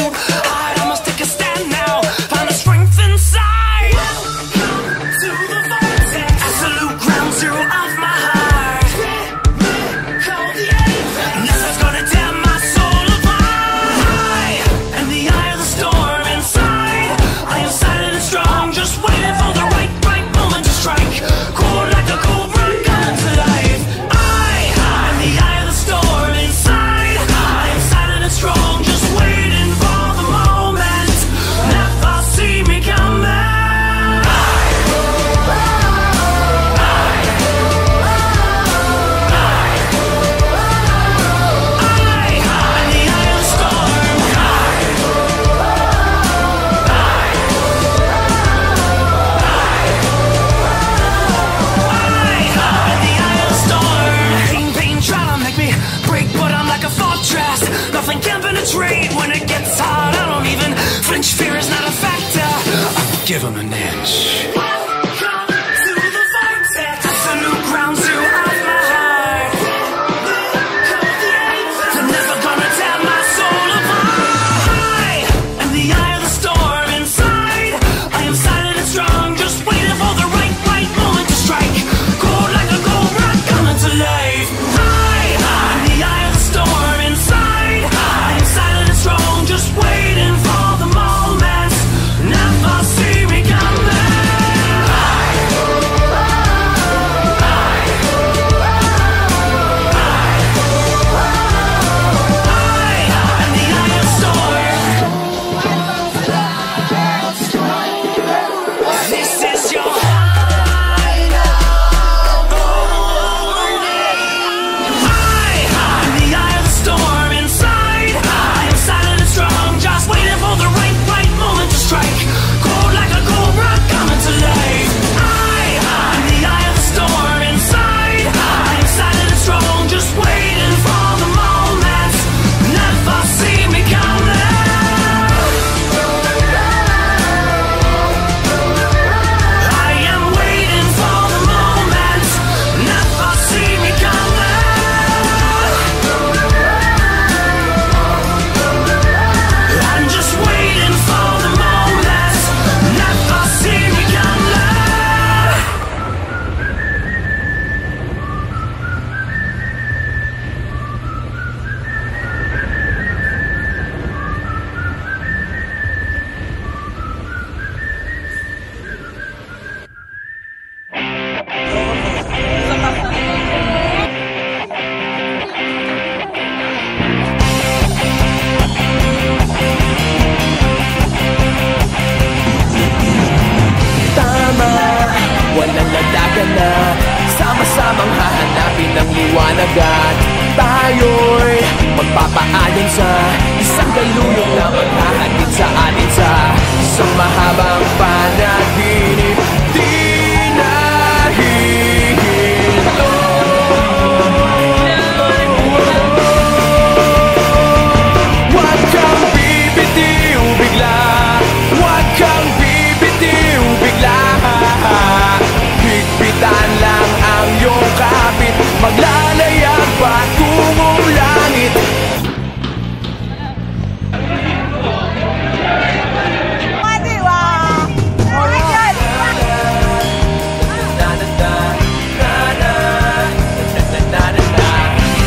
too hard, I must take a stand now. Find the strength inside. Welcome to the vortex, absolute ground zero of my heart. Call the apex, nothing's gonna tear my soul apart. In the eye of the storm inside, I am silent and strong, just waiting for the right moment to strike. Cold like a cobra coming to life. In the eye of the storm inside, I am silent and strong, just waiting for the moment. Never see me coming. Nothing can penetrate when it gets hard. I don't even flinch, fear is not a factor. I'll give him an inch. Welcome to the vortex, absolute ground zero of my heart. They're never gonna tear my soul apart. In the eye of the storm inside, I am silent and strong, just waiting for the right moment to strike. Cold like a cobra coming to life. In the eye of the storm inside, silent and strong, just waiting for the moment. Never see me coming. In the eye of the storm, this is your hideout. In the eye of the storm inside, I am silent and strong, just waiting for the right moment to strike. Cold like a cobra coming to life. In the eye of the storm inside, I am silent and strong, just waiting for the moment. Never see me coming. I am waiting for the moment. Never see me coming. I'm just waiting for the moment. Never see me coming. Tama, walang ladagan na, sama-samang hahanapin ang liwanag at tayo'y magpapaayon sa isang galunong na maghahatid sa atin sa isang mahabang panaginip. Di nahihinto. Huwag kang bibitiw bigla, huwag kang bibitiw bigla. Higpitan lang ang iyong kapit, maglalayag patungong langit.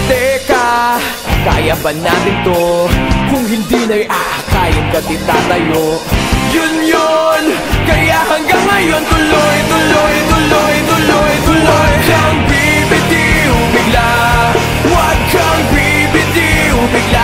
Teka, kaya ba natin to? Kung hindi na'y aakayin ka di tatayo. Yun, kaya hanggang ngayon tuloy, tuloy, tuloy, tuloy, tuloy. Huwag kang bibitiw bigla, huwag kang bibitiw bigla.